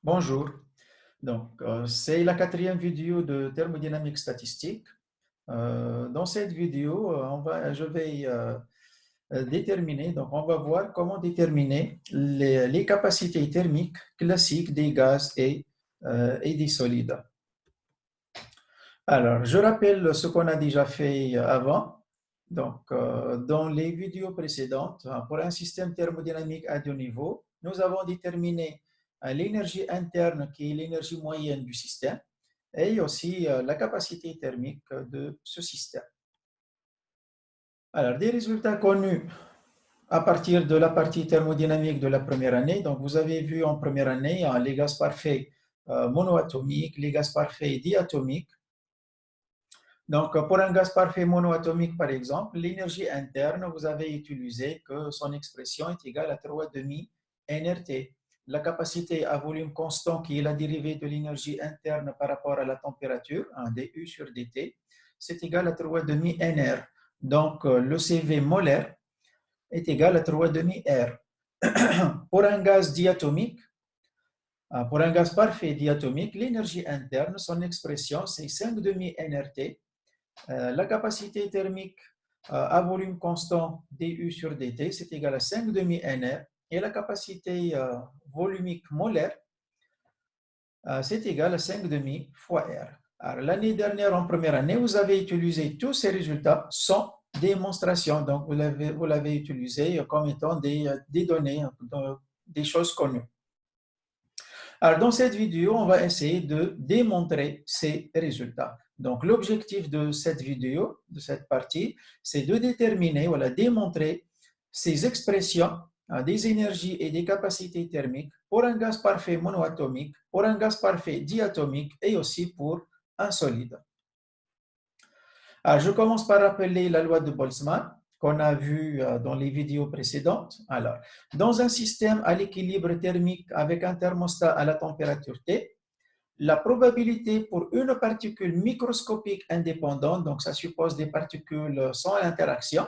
Bonjour. C'est la quatrième vidéo de thermodynamique statistique. Dans cette vidéo, je vais déterminer, donc on va voir comment déterminer les capacités thermiques classiques des gaz et des solides. Alors, je rappelle ce qu'on a déjà fait avant. Dans les vidéos précédentes, pour un système thermodynamique à deux niveaux, nous avons déterminé l'énergie interne qui est l'énergie moyenne du système et aussi la capacité thermique de ce système. Alors, des résultats connus à partir de la partie thermodynamique de la première année. Donc, vous avez vu en première année les gaz parfaits monoatomiques, les gaz parfaits diatomiques. Donc, pour un gaz parfait monoatomique, par exemple, l'énergie interne, vous avez utilisé que son expression est égale à 3,5 nRT. La capacité à volume constant, qui est la dérivée de l'énergie interne par rapport à la température, dU sur dt, c'est égal à 3,5 nR. Donc, le CV molaire est égal à 3,5 R. Pour un gaz diatomique, pour un gaz parfait diatomique, l'énergie interne, son expression, c'est 5,5 nRT. La capacité thermique à volume constant dU sur dt, c'est égal à 5,5 nR. Et la capacité volumique molaire, c'est égal à 5,5 fois R. Alors, l'année dernière, en première année, vous avez utilisé tous ces résultats sans démonstration. Donc, vous l'avez utilisé comme étant des données, des choses connues. Alors, dans cette vidéo, on va essayer de démontrer ces résultats. Donc, l'objectif de cette vidéo, de cette partie, c'est de déterminer, voilà, démontrer ces expressions des énergies et des capacités thermiques pour un gaz parfait monoatomique, pour un gaz parfait diatomique et aussi pour un solide. Alors, je commence par rappeler la loi de Boltzmann qu'on a vue dans les vidéos précédentes. Alors, dans un système à l'équilibre thermique avec un thermostat à la température T, la probabilité pour une particule microscopique indépendante, donc ça suppose des particules sans interaction,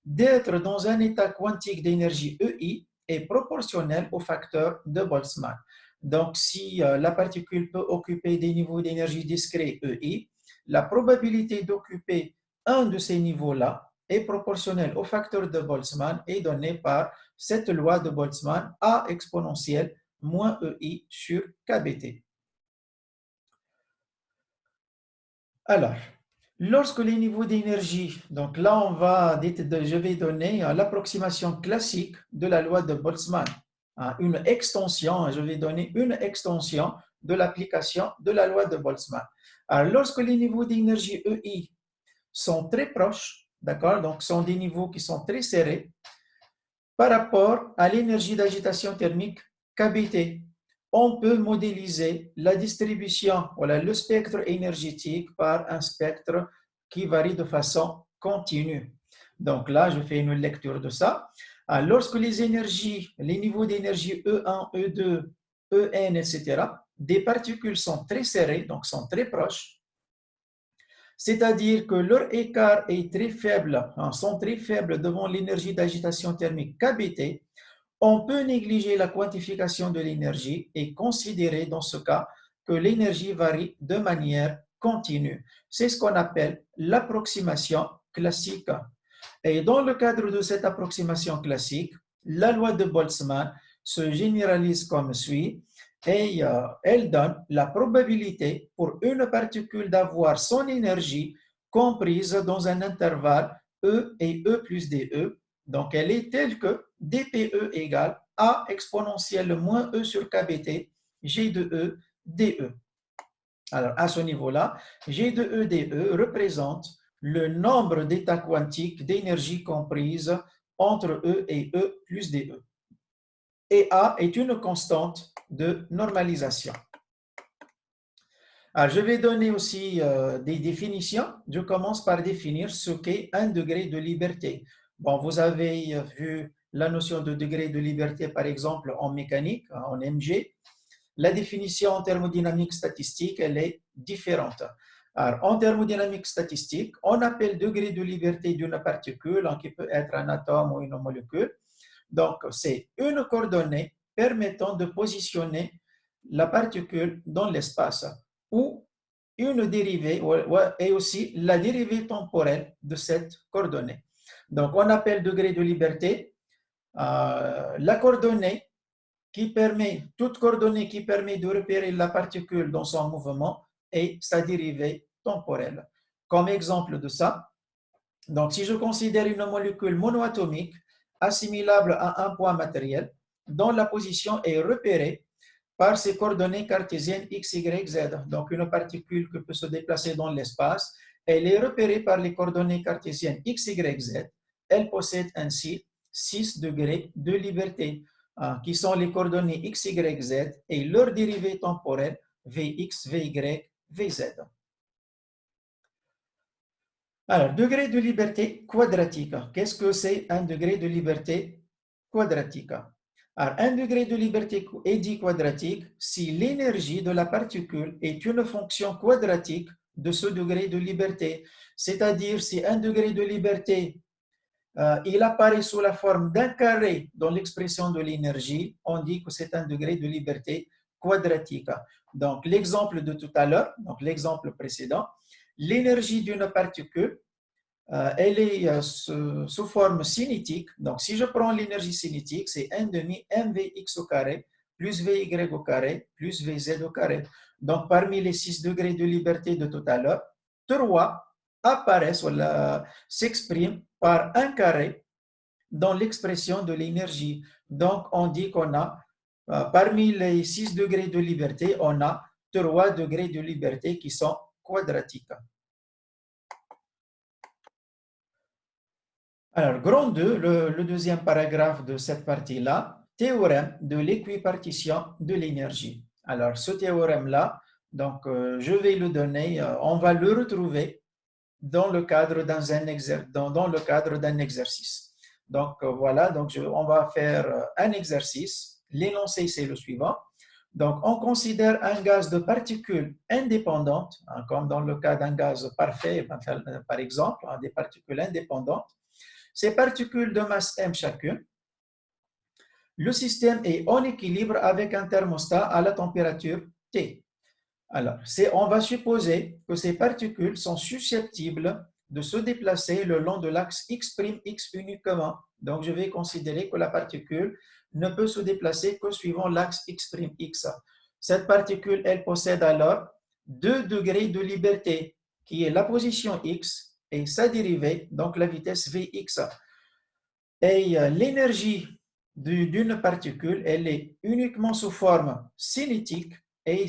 d'être dans un état quantique d'énergie EI est proportionnelle au facteur de Boltzmann. Donc, si la particule peut occuper des niveaux d'énergie discrets EI, la probabilité d'occuper un de ces niveaux-là est proportionnelle au facteur de Boltzmann et donnée par cette loi de Boltzmann A exponentielle moins EI sur KBT. Alors, lorsque les niveaux d'énergie, donc là je vais donner l'approximation classique de la loi de Boltzmann, une extension, je vais donner une extension de l'application de la loi de Boltzmann. Alors, lorsque les niveaux d'énergie EI sont très proches, d'accord, donc sont des niveaux qui sont très serrés par rapport à l'énergie d'agitation thermique KBT, on peut modéliser la distribution, voilà, le spectre énergétique par un spectre qui varie de façon continue. Donc là, je fais une lecture de ça. Lorsque les énergies, les niveaux d'énergie E1, E2, En, etc., des particules sont très serrées, donc sont très proches, c'est-à-dire que leur écart est très faible, sont très faibles devant l'énergie d'agitation thermique KBT, on peut négliger la quantification de l'énergie et considérer dans ce cas que l'énergie varie de manière continue. C'est ce qu'on appelle l'approximation classique. Et dans le cadre de cette approximation classique, la loi de Boltzmann se généralise comme suit et elle donne la probabilité pour une particule d'avoir son énergie comprise dans un intervalle E et E plus dE. Donc, elle est telle que dPE égale A exponentielle moins E sur KBT, G de E, dE. Alors, à ce niveau-là, G de E, dE représente le nombre d'états quantiques d'énergie comprise entre E et E plus dE. Et A est une constante de normalisation. Alors, je vais donner aussi des définitions. Je commence par définir ce qu'est un degré de liberté. Bon, vous avez vu la notion de degré de liberté, par exemple, en mécanique, en MG. La définition en thermodynamique statistique, elle est différente. Alors, en thermodynamique statistique, on appelle degré de liberté d'une particule, qui peut être un atome ou une molécule. Donc, c'est une coordonnée permettant de positionner la particule dans l'espace, ou une dérivée, et aussi la dérivée temporelle de cette coordonnée. Donc, on appelle degré de liberté la coordonnée qui permet, toute coordonnée qui permet de repérer la particule dans son mouvement et sa dérivée temporelle. Comme exemple de ça, donc si je considère une molécule monoatomique assimilable à un point matériel dont la position est repérée par ses coordonnées cartésiennes x, y, z. Donc une particule qui peut se déplacer dans l'espace, elle est repérée par les coordonnées cartésiennes x, y, z. Elle possède ainsi 6 degrés de liberté, qui sont les coordonnées x, y, z et leur dérivée temporelle vx, vy, vz. Alors, degré de liberté quadratique. Qu'est-ce que c'est un degré de liberté quadratique? Alors, un degré de liberté est dit quadratique si l'énergie de la particule est une fonction quadratique de ce degré de liberté. C'est-à-dire, si un degré de liberté il apparaît sous la forme d'un carré dans l'expression de l'énergie, on dit que c'est un degré de liberté quadratique. Donc, l'exemple de tout à l'heure, donc l'exemple précédent, l'énergie d'une particule, elle est sous forme cinétique. Donc, si je prends l'énergie cinétique, c'est 1 demi mvx au carré plus vy au carré plus vz au carré. Donc, parmi les 6 degrés de liberté de tout à l'heure, 3 apparaissent, s'expriment par un carré dans l'expression de l'énergie. Donc, on dit qu'on a, parmi les 6 degrés de liberté, on a 3 degrés de liberté qui sont quadratiques. Alors, grand 2, le deuxième paragraphe de cette partie-là, théorème de l'équipartition de l'énergie. Alors, ce théorème-là, donc, je vais le donner, on va le retrouver dans le cadre d'un exercice. Donc, voilà, donc on va faire un exercice. L'énoncé, c'est le suivant. Donc, on considère un gaz de particules indépendantes, comme dans le cas d'un gaz parfait, par exemple, des particules indépendantes. Ces particules de masse m chacune, le système est en équilibre avec un thermostat à la température T. Alors, on va supposer que ces particules sont susceptibles de se déplacer le long de l'axe x' uniquement. Donc, je vais considérer que la particule ne peut se déplacer que suivant l'axe x'. Cette particule, elle possède alors 2 degrés de liberté, qui est la position x et sa dérivée, donc la vitesse vx. Et l'énergie d'une particule, elle est uniquement sous forme cinétique et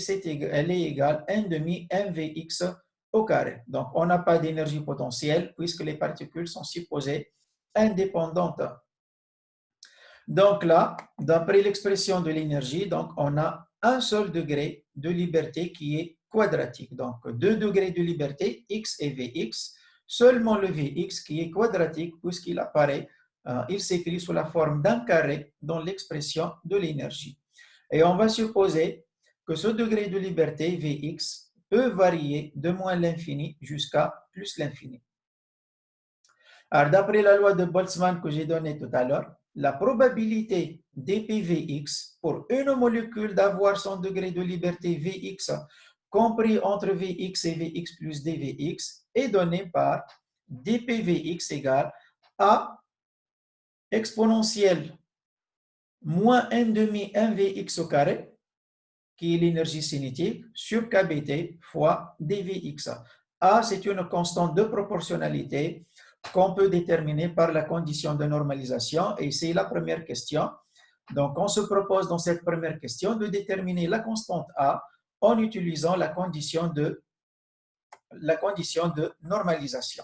elle est égale à 1 demi mvx au carré. Donc, on n'a pas d'énergie potentielle puisque les particules sont supposées indépendantes. Donc là, d'après l'expression de l'énergie, donc on a un seul degré de liberté qui est quadratique. Donc, 2 degrés de liberté, x et vx, seulement le vx qui est quadratique puisqu'il apparaît, il s'écrit sous la forme d'un carré dans l'expression de l'énergie. Et on va supposer que ce degré de liberté, vx, peut varier de moins l'infini jusqu'à plus l'infini. Alors, d'après la loi de Boltzmann que j'ai donnée tout à l'heure, la probabilité dpvx pour une molécule d'avoir son degré de liberté Vx compris entre Vx et Vx plus dVx est donnée par dpvx égale à exponentielle moins 1 demi mvx au carré, qui est l'énergie cinétique, sur kBt fois dVx. A, c'est une constante de proportionnalité qu'on peut déterminer par la condition de normalisation, et c'est la première question. Donc, on se propose dans cette première question de déterminer la constante A en utilisant la condition de normalisation.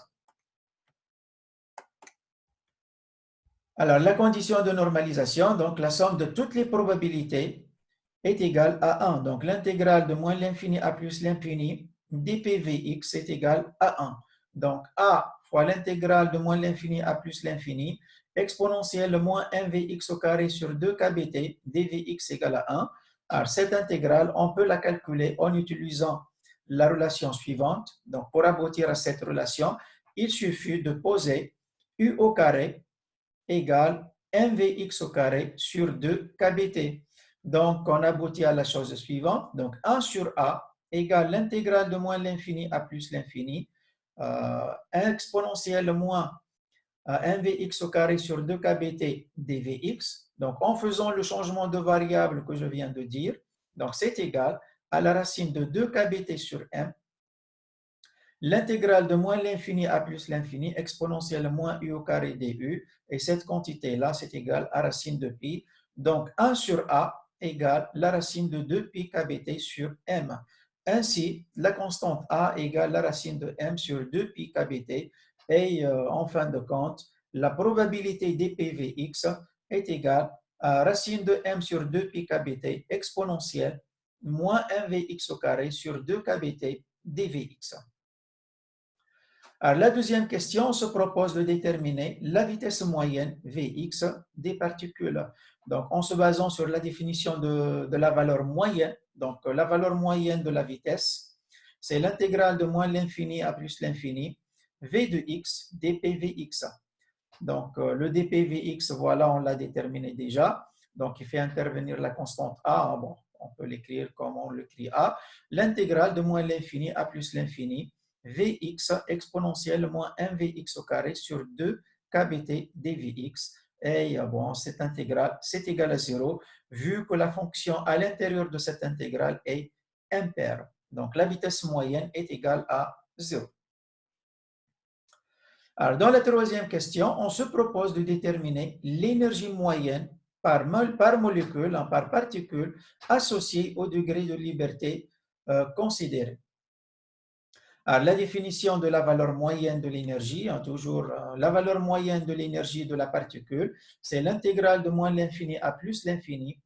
Alors, la condition de normalisation, donc la somme de toutes les probabilités est égale à 1. Donc, l'intégrale de moins l'infini à plus l'infini dpvx est égale à 1. Donc, A fois l'intégrale de moins l'infini à plus l'infini, exponentielle moins 1vx au carré sur 2 kBt, dvx égale à 1. Alors, cette intégrale, on peut la calculer en utilisant la relation suivante. Donc, pour aboutir à cette relation, il suffit de poser u au carré égale mvx au carré sur 2 kBt. Donc, on aboutit à la chose suivante. Donc, 1 sur A égale l'intégrale de moins l'infini à plus l'infini, exponentielle moins 1Vx au carré sur 2kBt dVx. Donc, en faisant le changement de variable que je viens de dire, donc c'est égal à la racine de 2kBt sur m, l'intégrale de moins l'infini à plus l'infini, exponentielle moins u au carré du, et cette quantité-là, c'est égal à racine de pi. Donc, 1 sur A égale la racine de 2pi kBt sur m. Ainsi, la constante A égale la racine de m sur 2pi kBt, et en fin de compte, la probabilité dPvx est égale à racine de m sur 2pi kBt exponentielle moins 1Vx au carré sur 2kBt dVx. Alors, la deuxième question, on se propose de déterminer la vitesse moyenne Vx des particules. Donc, en se basant sur la définition de la valeur moyenne, donc la valeur moyenne de la vitesse, c'est l'intégrale de moins l'infini à plus l'infini, V de x dpVx. Donc, le dpVx, voilà, on l'a déterminé déjà. Donc, il fait intervenir la constante A. Bon, on peut l'écrire comme on l'écrit A. L'intégrale de moins l'infini à plus l'infini, Vx exponentielle moins 1Vx au carré sur 2 kBt dVx. Et bon, cette intégrale, c'est égal à 0, vu que la fonction à l'intérieur de cette intégrale est impaire. Donc, la vitesse moyenne est égale à 0. Alors, dans la troisième question, on se propose de déterminer l'énergie moyenne par molécule, par particule, associée au degré de liberté considéré. Alors, la définition de la valeur moyenne de l'énergie, toujours la valeur moyenne de l'énergie de la particule, c'est l'intégrale de moins l'infini à plus l'infini,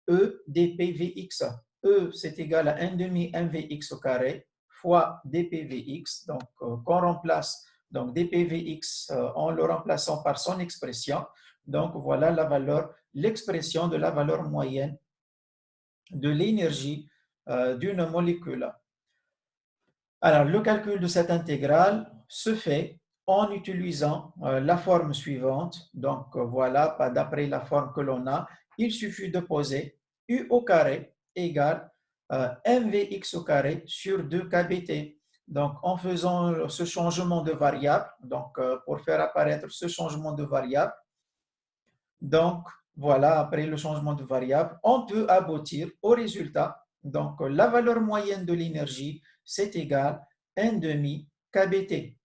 E dpVx. E, c'est égal à 1 demi 1Vx au carré fois dpVx. Donc, qu'on remplace donc dpVx en le remplaçant par son expression. Donc, voilà la valeur, l'expression de la valeur moyenne de l'énergie d'une molécule. Alors, le calcul de cette intégrale se fait en utilisant la forme suivante. Donc, voilà, d'après la forme que l'on a, il suffit de poser u au carré égale mvx au carré sur 2kBt. Donc, en faisant ce changement de variable, donc pour faire apparaître ce changement de variable, donc voilà, après le changement de variable, on peut aboutir au résultat. Donc, la valeur moyenne de l'énergie, c'est égal à 1 demi kBt.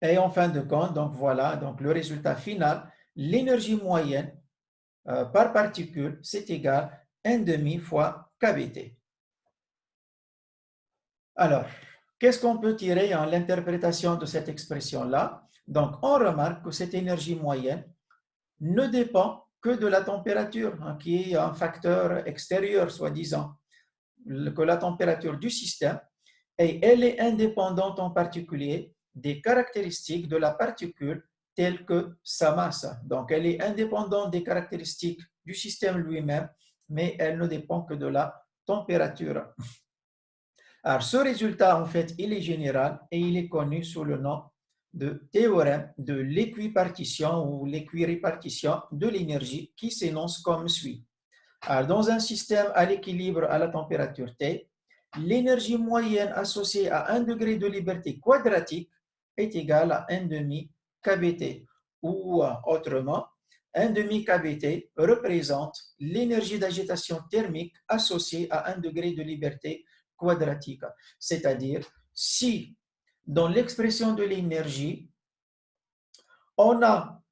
Et en fin de compte, donc voilà, donc le résultat final, l'énergie moyenne par particule, c'est égal à 1 demi fois kBt. Alors, qu'est-ce qu'on peut tirer en l'interprétation de cette expression-là? Donc, on remarque que cette énergie moyenne ne dépend que de la température, qui est un facteur extérieur, soi-disant, que la température du système, et elle est indépendante en particulier des caractéristiques de la particule telles que sa masse. Donc, elle est indépendante des caractéristiques du système lui-même, mais elle ne dépend que de la température. Alors, ce résultat, en fait, il est général et il est connu sous le nom de théorème de l'équipartition ou l'équirépartition de l'énergie qui s'énonce comme suit. Alors, dans un système à l'équilibre à la température T, l'énergie moyenne associée à 1 degré de liberté quadratique est égale à 1 demi kBt. Ou autrement, 1 demi kBt représente l'énergie d'agitation thermique associée à 1 degré de liberté quadratique. C'est-à-dire, si dans l'expression de l'énergie, on a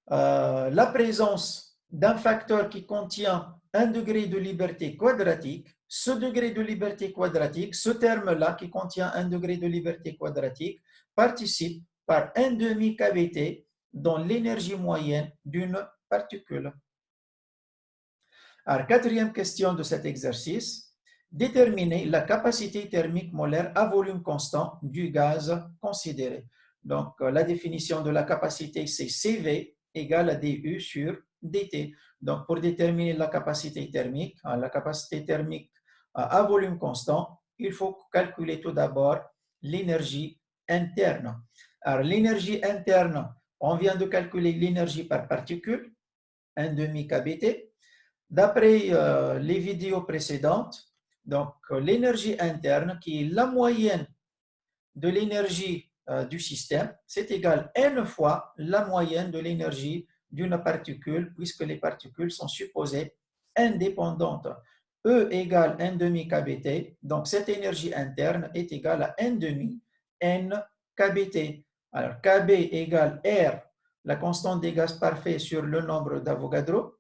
la présence d'un facteur qui contient 1 degré de liberté quadratique, ce degré de liberté quadratique, ce terme-là qui contient 1 degré de liberté quadratique, participe par 1 demi kBt dans l'énergie moyenne d'une particule. Alors, quatrième question de cet exercice, déterminer la capacité thermique molaire à volume constant du gaz considéré. Donc, la définition de la capacité, c'est CV égale à du sur dt. Donc, pour déterminer la capacité thermique à volume constant, il faut calculer tout d'abord l'énergie interne. Alors, l'énergie interne, on vient de calculer l'énergie par particule. 1 demi kBT. D'après les vidéos précédentes, donc l'énergie interne, qui est la moyenne de l'énergie du système, c'est égal n fois la moyenne de l'énergie d'une particule, puisque les particules sont supposées indépendantes. E égale 1 demi kBT, donc cette énergie interne est égale à 1 demi n kBT. Alors Kb égale R, la constante des gaz parfaits sur le nombre d'Avogadro,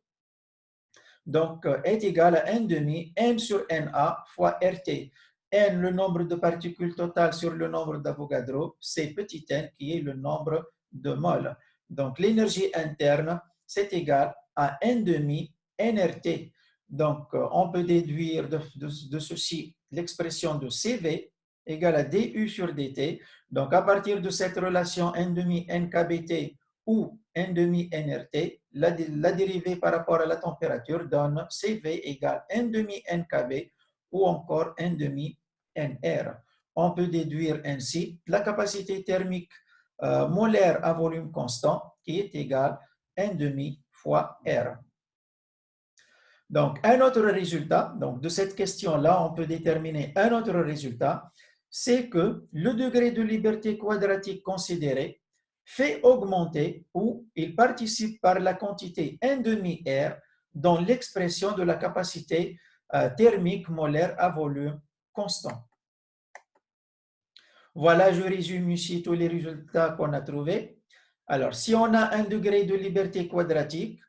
donc est égal à 1 demi n sur Na fois RT. N, le nombre de particules totales sur le nombre d'Avogadro, c'est petit n qui est le nombre de moles. Donc l'énergie interne, c'est égal à 1 demi nRT. Donc on peut déduire de ceci l'expression de CV égale à du sur dt. Donc à partir de cette relation 1 demi nkbt ou 1 demi nRT, la dérivée par rapport à la température donne CV égale 1 demi nkb ou encore 1 demi nR. On peut déduire ainsi la capacité thermique molaire à volume constant qui est égale à 1 demi fois R. Donc, un autre résultat, donc de cette question-là, on peut déterminer un autre résultat, c'est que le degré de liberté quadratique considéré fait augmenter ou il participe par la quantité 1 demi R dans l'expression de la capacité thermique molaire à volume constant. Voilà, je résume ici tous les résultats qu'on a trouvés. Alors, si on a un degré de liberté quadratique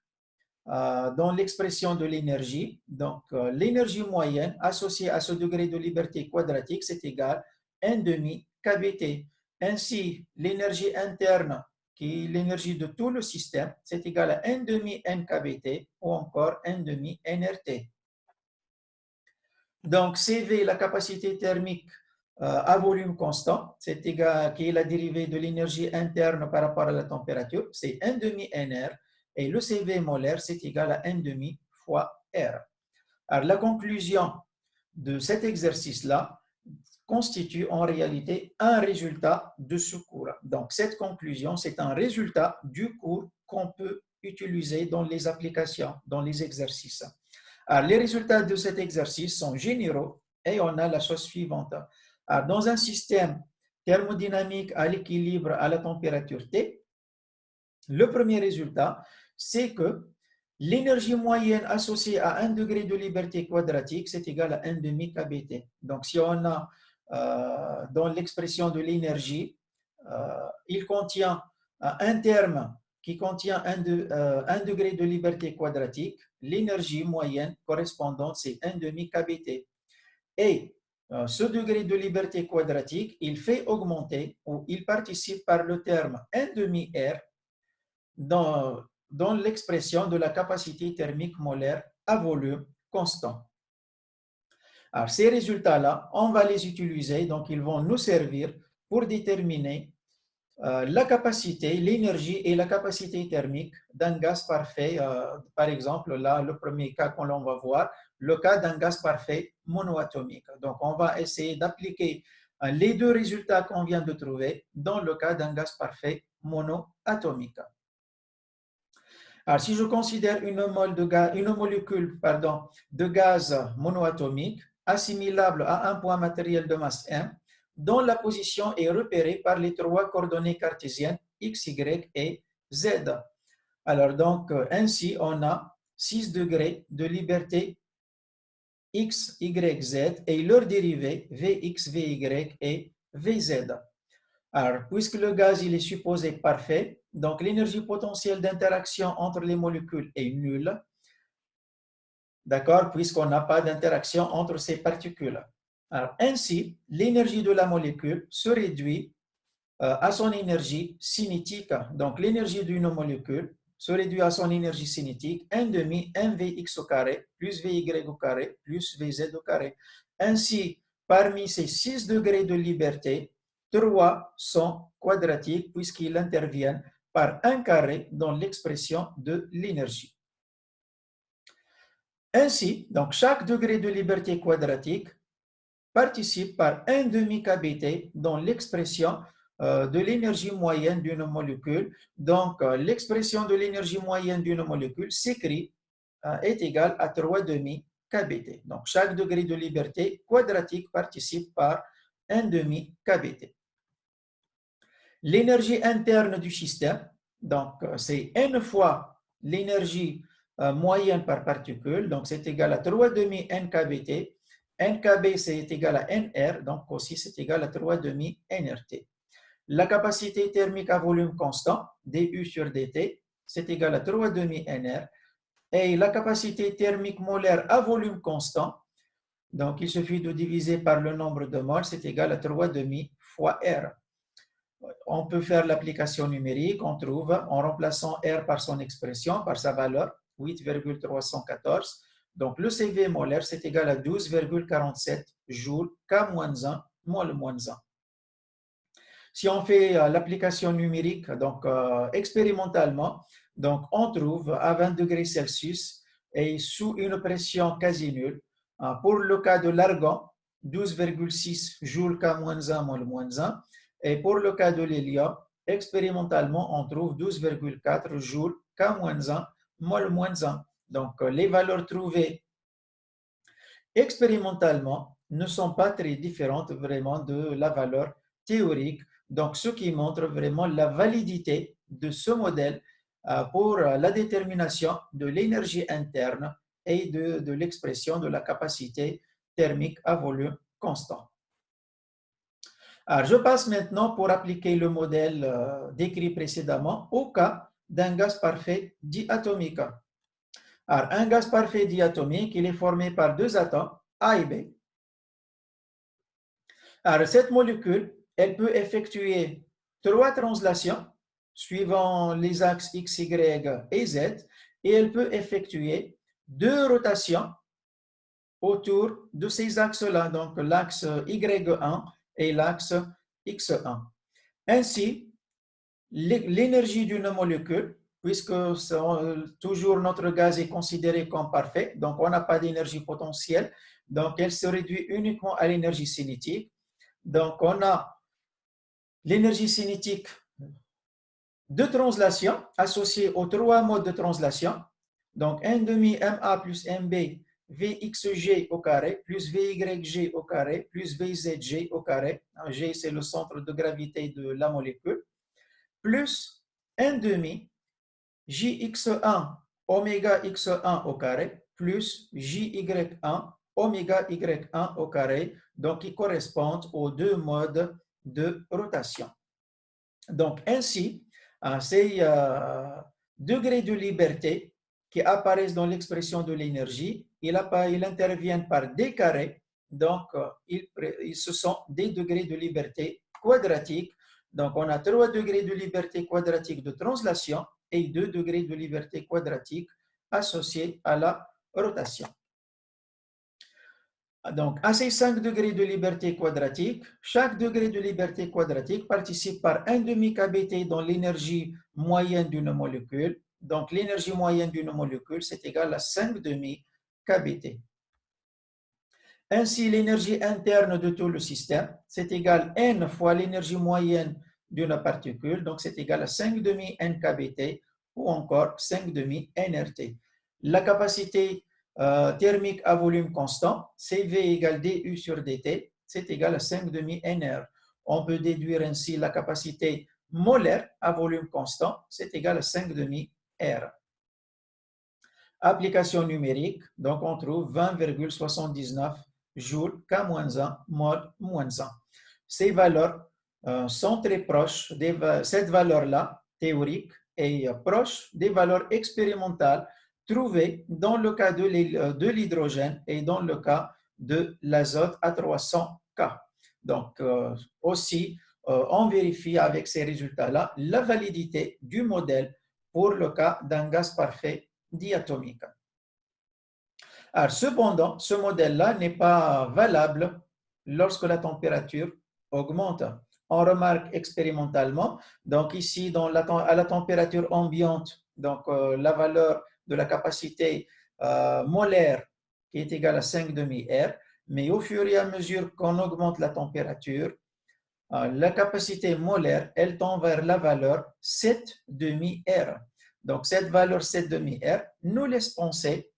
dans l'expression de l'énergie, donc l'énergie moyenne associée à ce degré de liberté quadratique, c'est égal à 1 demi kBT. Ainsi, l'énergie interne, qui est l'énergie de tout le système, c'est égal à 1 demi nkBT ou encore 1 demi nRT. Donc, CV, la capacité thermique à volume constant, c'est égal, qui est la dérivée de l'énergie interne par rapport à la température, c'est 1 demi nR, et le CV molaire, c'est égal à 1 demi fois R. Alors, la conclusion de cet exercice-là constitue en réalité un résultat de ce cours. Donc, cette conclusion, c'est un résultat du cours qu'on peut utiliser dans les applications, dans les exercices. Alors, les résultats de cet exercice sont généraux et on a la chose suivante. Alors, dans un système thermodynamique à l'équilibre à la température T, le premier résultat, c'est que l'énergie moyenne associée à 1 degré de liberté quadratique, c'est égal à 1 demi kBT. Donc, si on a dans l'expression de l'énergie, il contient un terme qui contient 1 degré de liberté quadratique, l'énergie moyenne correspondante, c'est 1 demi kBT. Et ce degré de liberté quadratique, il fait augmenter ou il participe par le terme 1 demi R dans l'expression de la capacité thermique molaire à volume constant. Alors, ces résultats-là, on va les utiliser, donc ils vont nous servir pour déterminer la capacité, l'énergie et la capacité thermique d'un gaz parfait. Par exemple, là, le premier cas qu'on va voir, le cas d'un gaz parfait monoatomique. Donc, on va essayer d'appliquer les deux résultats qu'on vient de trouver dans le cas d'un gaz parfait monoatomique. Alors, si je considère une molécule de gaz monoatomique assimilable à un point matériel de masse M, dont la position est repérée par les trois coordonnées cartésiennes x, y et z. Alors, donc, ainsi, on a 6 degrés de liberté x, y, z et leurs dérivés Vx, Vy et Vz. Alors, puisque le gaz il est supposé parfait, donc l'énergie potentielle d'interaction entre les molécules est nulle, d'accord, puisqu'on n'a pas d'interaction entre ces particules. Alors, ainsi, l'énergie de la molécule se réduit à son énergie cinétique. Donc, l'énergie d'une molécule se réduit à son énergie cinétique, 1 demi mvx au carré plus vy au carré plus vz au carré. Ainsi, parmi ces 6 degrés de liberté, 3 sont quadratiques puisqu'ils interviennent par un carré dans l'expression de l'énergie. Ainsi, donc chaque degré de liberté quadratique participe par 1 demi kBT dans l'expression de l'énergie moyenne d'une molécule. Donc, l'expression de l'énergie moyenne d'une molécule s'écrit est égale à 3,5 kBT. Donc, chaque degré de liberté quadratique participe par 1,5 kBT. L'énergie interne du système, donc c'est n fois l'énergie moyenne par particule, donc c'est égal à 3,5 NKBT. NKB, c'est égal à NR, donc aussi c'est égal à 3,5 NRT. La capacité thermique à volume constant, dU sur dt, c'est égal à 3,5 NR. Et la capacité thermique molaire à volume constant, donc il suffit de diviser par le nombre de moles, c'est égal à 3,5 fois R. On peut faire l'application numérique, on trouve, en remplaçant R par son expression, par sa valeur, 8,314. Donc, le CV molaire, c'est égal à 12,47 joules K-1, mol-1. Si on fait l'application numérique, donc expérimentalement, donc on trouve à 20 degrés Celsius et sous une pression quasi nulle, pour le cas de l'argon, 12,6 joules K-1, mol-1. Et pour le cas de l'hélium, expérimentalement, on trouve 12,4 joules K-1, mol-1. Donc, les valeurs trouvées expérimentalement ne sont pas très différentes vraiment de la valeur théorique. Donc, ce qui montre vraiment la validité de ce modèle pour la détermination de l'énergie interne et de l'expression de la capacité thermique à volume constant. Alors, je passe maintenant pour appliquer le modèle décrit précédemment au cas d'un gaz parfait diatomique. Alors, un gaz parfait diatomique, il est formé par deux atomes, A et B. Alors, cette molécule, elle peut effectuer 3 translations suivant les axes X, Y et Z, et elle peut effectuer 2 rotations autour de ces axes-là, donc l'axe Y1 et l'axe X1. Ainsi, l'énergie d'une molécule, puisque toujours notre gaz est considéré comme parfait, donc on n'a pas d'énergie potentielle, donc elle se réduit uniquement à l'énergie cinétique. Donc on a l'énergie cinétique de translation associée aux 3 modes de translation, donc 1,5 MA plus MB Vxg au carré plus Vyg au carré plus Vzg au carré, G c'est le centre de gravité de la molécule, plus 1,5 Jx1 oméga x1 au carré plus Jy1 oméga y1 au carré, donc qui correspondent aux 2 modes de rotation. Donc ainsi, ces degrés de liberté qui apparaissent dans l'expression de l'énergie, ils interviennent par d carré, donc ce sont des degrés de liberté quadratiques. Donc on a 3 degrés de liberté quadratique de translation et 2 degrés de liberté quadratique associés à la rotation. Donc, à ces 5 degrés de liberté quadratique, chaque degré de liberté quadratique participe par 1,5 kBT dans l'énergie moyenne d'une molécule. Donc, l'énergie moyenne d'une molécule, c'est égal à 5,5 kBT. Ainsi, l'énergie interne de tout le système, c'est égal à N fois l'énergie moyenne d'une particule, donc c'est égal à 5,5 NKBT ou encore 5,5 NRT. La capacité thermique à volume constant, CV égale dU sur dt, c'est égal à 5,5 NR. On peut déduire ainsi la capacité molaire à volume constant, c'est égal à 5,5 R. Application numérique, donc on trouve 20,79 joules K-1, mol-1. Ces valeurs sont très proches, cette valeur-là, théorique, est proche des valeurs expérimentales trouvées dans le cas de l'hydrogène et dans le cas de l'azote à 300K. Donc, aussi, on vérifie avec ces résultats-là la validité du modèle pour le cas d'un gaz parfait diatomique. Alors, cependant, ce modèle-là n'est pas valable lorsque la température augmente. On remarque expérimentalement, donc ici, à la température ambiante, donc la valeur de la capacité molaire qui est égale à 5,5 R, mais au fur et à mesure qu'on augmente la température, la capacité molaire, elle tend vers la valeur 7,5 R. Donc, cette valeur 7,5 R nous laisse penser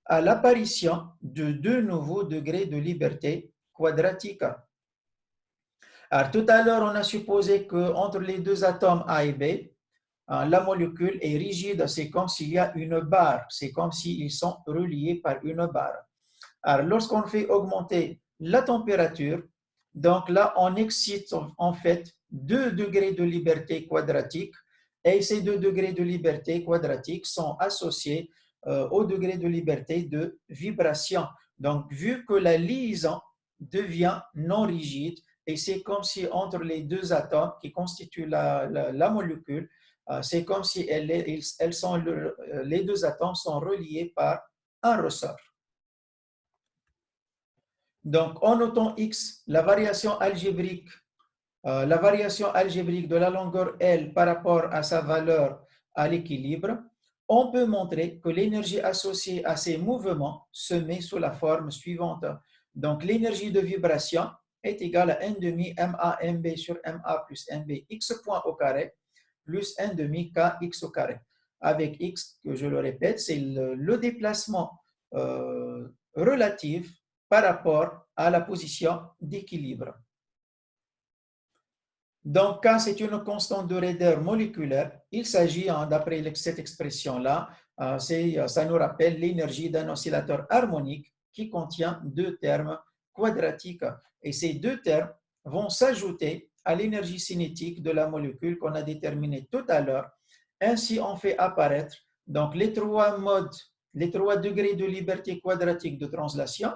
à l'apparition de deux nouveaux degrés de liberté quadratique. Alors, tout à l'heure, on a supposé qu'entre les deux atomes A et B, la molécule est rigide, c'est comme s'il y a une barre, c'est comme s'ils sont reliés par une barre. Alors, lorsqu'on fait augmenter la température, donc là, on excite en fait 2 degrés de liberté quadratique et ces 2 degrés de liberté quadratique sont associés au degré de liberté de vibration. Donc, vu que la liaison devient non rigide et c'est comme si entre les deux atomes qui constituent la molécule, c'est comme si les deux atomes sont reliés par un ressort. Donc, en notant x, la variation algébrique de la longueur L par rapport à sa valeur à l'équilibre, on peut montrer que l'énergie associée à ces mouvements se met sous la forme suivante. Donc, l'énergie de vibration est égale à 1 demi MA MB sur MA plus MB x point au carré plus 1 demi K x au carré. Avec x, que je le répète, c'est le déplacement relatif par rapport à la position d'équilibre. Donc, K, c'est une constante de raideur moléculaire. Il s'agit, d'après cette expression-là, ça nous rappelle l'énergie d'un oscillateur harmonique qui contient deux termes quadratiques. Et ces deux termes vont s'ajouter à l'énergie cinétique de la molécule qu'on a déterminée tout à l'heure. Ainsi, on fait apparaître donc, les trois degrés de liberté quadratique de translation,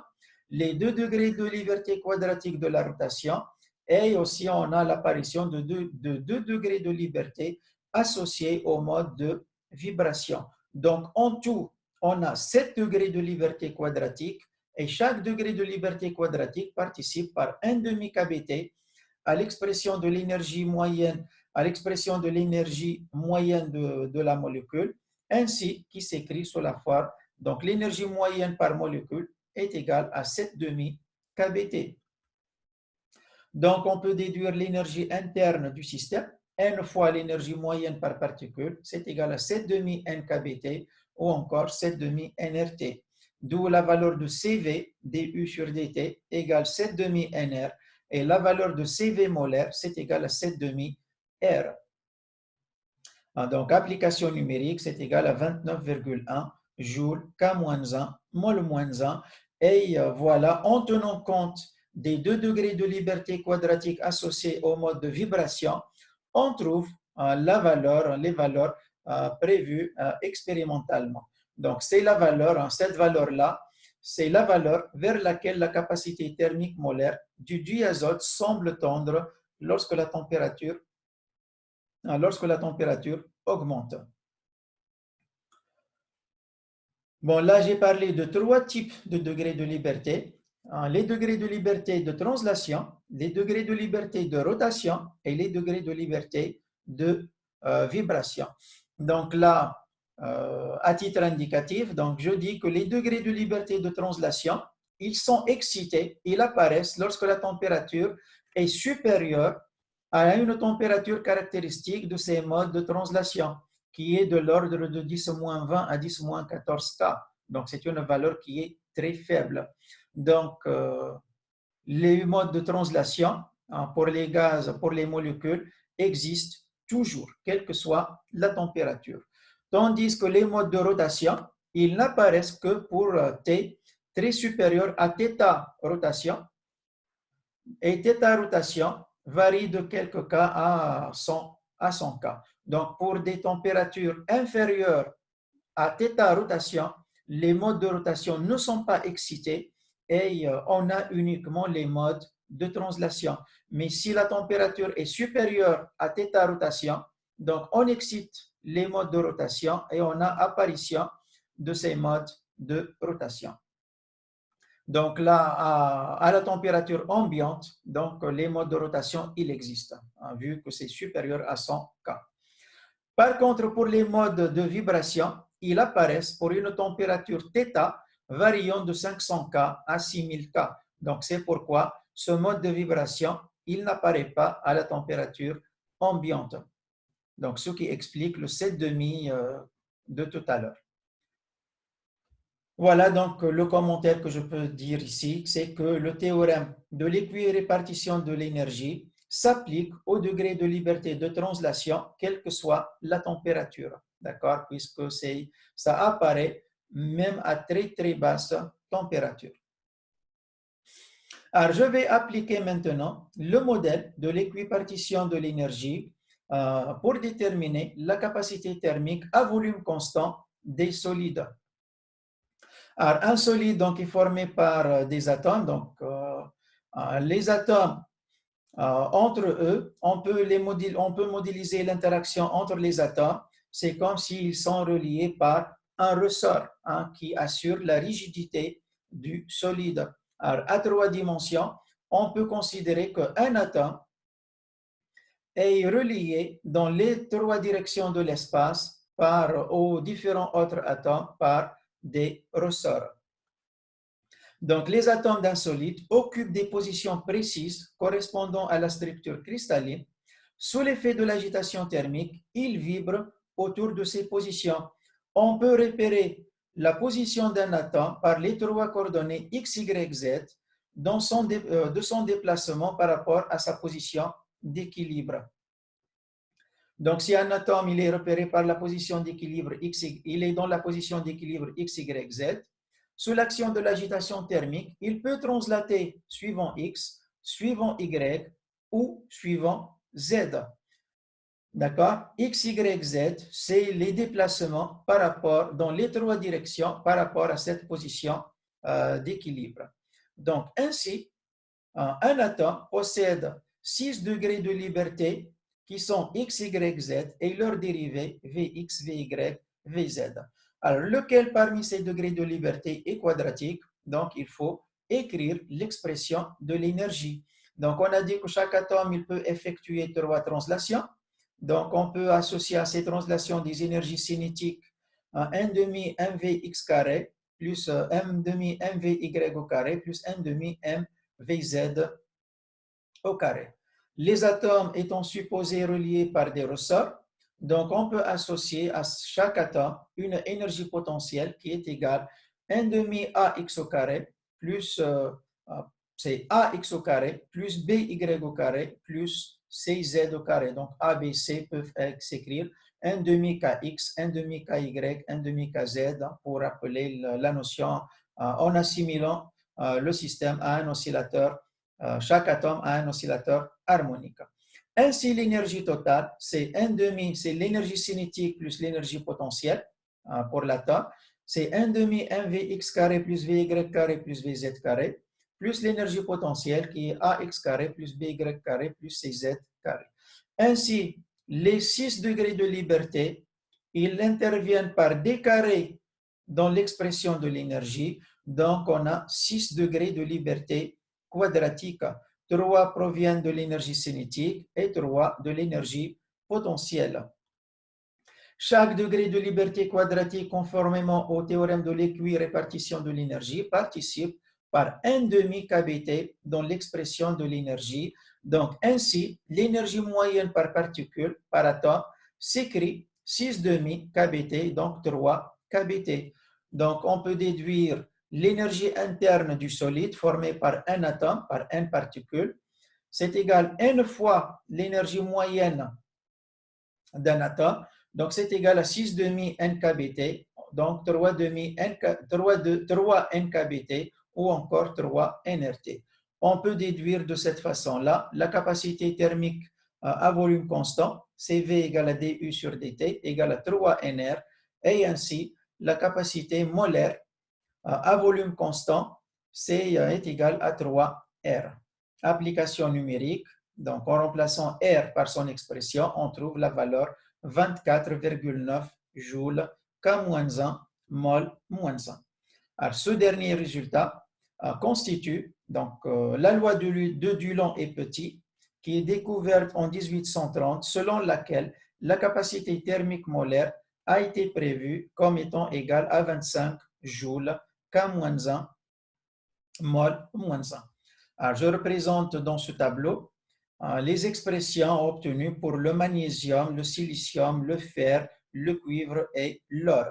les 2 degrés de liberté quadratique de la rotation, et aussi on a l'apparition de 2 degrés de liberté associés au mode de vibration. Donc, en tout, on a 7 degrés de liberté quadratique et chaque degré de liberté quadratique participe par 1 demi kBT à l'expression de l'énergie moyenne, de la molécule, ainsi qui s'écrit sous la forme. Donc, l'énergie moyenne par molécule est égale à 7 demi kBT. Donc, on peut déduire l'énergie interne du système. N fois l'énergie moyenne par particule, c'est égal à 7 demi NKBT ou encore 7 demi NRT. D'où la valeur de CV, dU sur dt, égale 7 demi NR. Et la valeur de CV molaire, c'est égal à 7 demi R. Donc, application numérique, c'est égal à 29,1 joules K-1, mol-1. Et voilà, en tenant compte des 2 degrés de liberté quadratique associés au mode de vibration, on trouve les valeurs prévues expérimentalement. Donc, c'est la valeur, cette valeur-là, c'est la valeur vers laquelle la capacité thermique molaire du diazote semble tendre lorsque la température augmente. Bon, là, j'ai parlé de 3 types de degrés de liberté. Les degrés de liberté de translation, les degrés de liberté de rotation et les degrés de liberté de vibration. Donc là, à titre indicatif, donc je dis que les degrés de liberté de translation, ils sont excités, ils apparaissent lorsque la température est supérieure à une température caractéristique de ces modes de translation, qui est de l'ordre de 10-20 à 10-14 K. Donc, c'est une valeur qui est très faible. Donc, les modes de translation pour les gaz, pour les molécules, existent toujours, quelle que soit la température. Tandis que les modes de rotation, ils n'apparaissent que pour T très supérieur à θ rotation. Et θ rotation varie de quelques K à 100 K. Donc, pour des températures inférieures à θ rotation, les modes de rotation ne sont pas excités et on a uniquement les modes de translation. Mais si la température est supérieure à θ rotation, donc on excite les modes de rotation et on a apparition de ces modes de rotation. Donc là, à la température ambiante, donc les modes de rotation, il existe, vu que c'est supérieur à 100 K. Par contre, pour les modes de vibration, ils apparaissent pour une température θ variant de 500 K à 6000 K. Donc, c'est pourquoi ce mode de vibration, il n'apparaît pas à la température ambiante. Donc, ce qui explique le 7,5 de tout à l'heure. Voilà donc le commentaire que je peux dire ici, c'est que le théorème de l'équirépartition de l'énergie s'applique au degré de liberté de translation, quelle que soit la température, d'accord, puisque ça apparaît même à très très basse température. Alors, je vais appliquer maintenant le modèle de l'équipartition de l'énergie pour déterminer la capacité thermique à volume constant des solides. Alors, un solide donc, est formé par des atomes. Donc, les atomes, entre eux, on peut modéliser l'interaction entre les atomes. C'est comme s'ils sont reliés par un ressort qui assure la rigidité du solide. Alors, à 3 dimensions, on peut considérer qu'un atome est relié dans les 3 directions de l'espace aux différents autres atomes par des ressorts. Donc, les atomes d'un solide occupent des positions précises correspondant à la structure cristalline. Sous l'effet de l'agitation thermique, ils vibrent autour de ces positions. On peut repérer la position d'un atome par les 3 coordonnées x, y, z de son déplacement par rapport à sa position d'équilibre. Donc, si un atome il est repéré par la position d'équilibre x, il est dans la position d'équilibre x, y, z, sous l'action de l'agitation thermique, il peut translater suivant x, suivant y ou suivant z. D'accord? X, Y, Z, c'est les déplacements par rapport, dans les 3 directions par rapport à cette position d'équilibre. Donc, ainsi, un atome possède 6 degrés de liberté qui sont X, Y, Z et leurs dérivés Vx, Vy, Vz. Alors, lequel parmi ces degrés de liberté est quadratique? Donc, il faut écrire l'expression de l'énergie. Donc, on a dit que chaque atome il peut effectuer 3 translations. Donc, on peut associer à ces translations des énergies cinétiques 1 demi mvx carré plus 1 demi mvy au carré plus 1 demi mvz au carré. Les atomes étant supposés reliés par des ressorts, donc on peut associer à chaque atome une énergie potentielle qui est égale à 1 demi ax au carré plus c'est ax au carré plus by au carré plus cz au carré. Donc a, b, c peuvent s'écrire 1 demi kx, 1 demi ky, 1 demi kz pour rappeler la notion en assimilant le système à un oscillateur. Chaque atome a un oscillateur harmonique. Ainsi, l'énergie totale, c'est 1 demi, c'est l'énergie cinétique plus l'énergie potentielle pour l'atome. C'est 1 demi mvx carré plus vy carré plus vz carré plus l'énergie potentielle qui est ax carré plus by carré plus cz carré. Ainsi, les 6 degrés de liberté, ils interviennent par des carrés dans l'expression de l'énergie. Donc, on a 6 degrés de liberté quadratique. 3 proviennent de l'énergie cinétique et 3 de l'énergie potentielle. Chaque degré de liberté quadratique, conformément au théorème de l'équirépartition de l'énergie, participe par 1 demi kBT dans l'expression de l'énergie. Donc, ainsi, l'énergie moyenne par particule, par atome, s'écrit 6 demi kBT, donc 3 kBT. Donc, on peut déduire l'énergie interne du solide formée par un atome, par une particule. C'est égal à n fois l'énergie moyenne d'un atome. Donc, c'est égal à 6 demi nkBT, donc 3 nkBT ou encore 3 nRT. On peut déduire de cette façon-là la capacité thermique à volume constant, CV égale à du sur dt égale à 3 nR, et ainsi la capacité molaire à volume constant, C est égal à 3 R. Application numérique, donc en remplaçant R par son expression, on trouve la valeur 24,9 joules K-1 mol -1. Alors, ce dernier résultat constitue donc la loi de Dulong et Petit, qui est découverte en 1830, selon laquelle la capacité thermique molaire a été prévue comme étant égale à 25 joules K-1 mol -1. Alors, je représente dans ce tableau les expressions obtenues pour le magnésium, le silicium, le fer, le cuivre et l'or.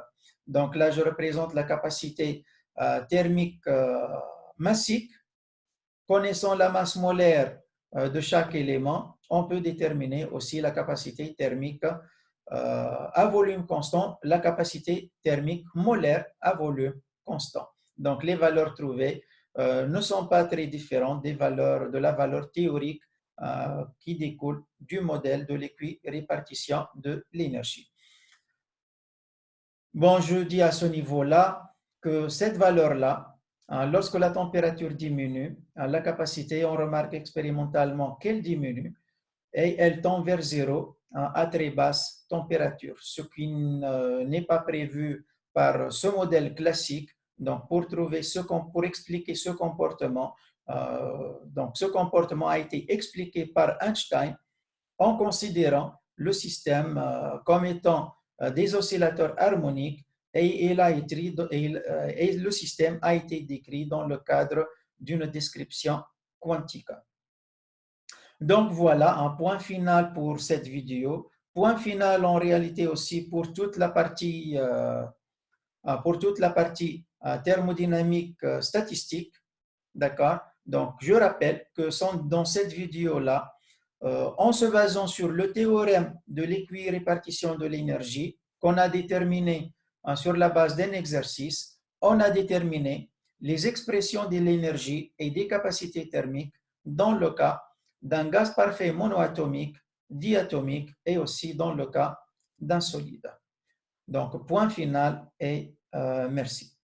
Donc là, je représente la capacité thermique massique. Connaissant la masse molaire de chaque élément, on peut déterminer aussi la capacité thermique à volume constant, la capacité thermique molaire à volume constant. Donc, les valeurs trouvées ne sont pas très différentes des valeurs, de la valeur théorique qui découle du modèle de l'équirépartition de l'énergie. Bon, je dis à ce niveau-là que cette valeur-là, lorsque la température diminue, la capacité, on remarque expérimentalement qu'elle diminue et elle tend vers zéro à très basse température, ce qui n'est pas prévu par ce modèle classique. Donc, pour expliquer ce comportement, donc ce comportement a été expliqué par Einstein en considérant le système comme étant des oscillateurs harmoniques et le système a été décrit dans le cadre d'une description quantique. Donc voilà un point final pour cette vidéo. Point final en réalité aussi pour toute la partie, thermodynamique statistique. D'accord? Donc je rappelle que dans cette vidéo-là, en se basant sur le théorème de l'équirépartition de l'énergie qu'on a déterminé sur la base d'un exercice, on a déterminé les expressions de l'énergie et des capacités thermiques dans le cas d'un gaz parfait monoatomique, diatomique et aussi dans le cas d'un solide. Donc, point final et merci.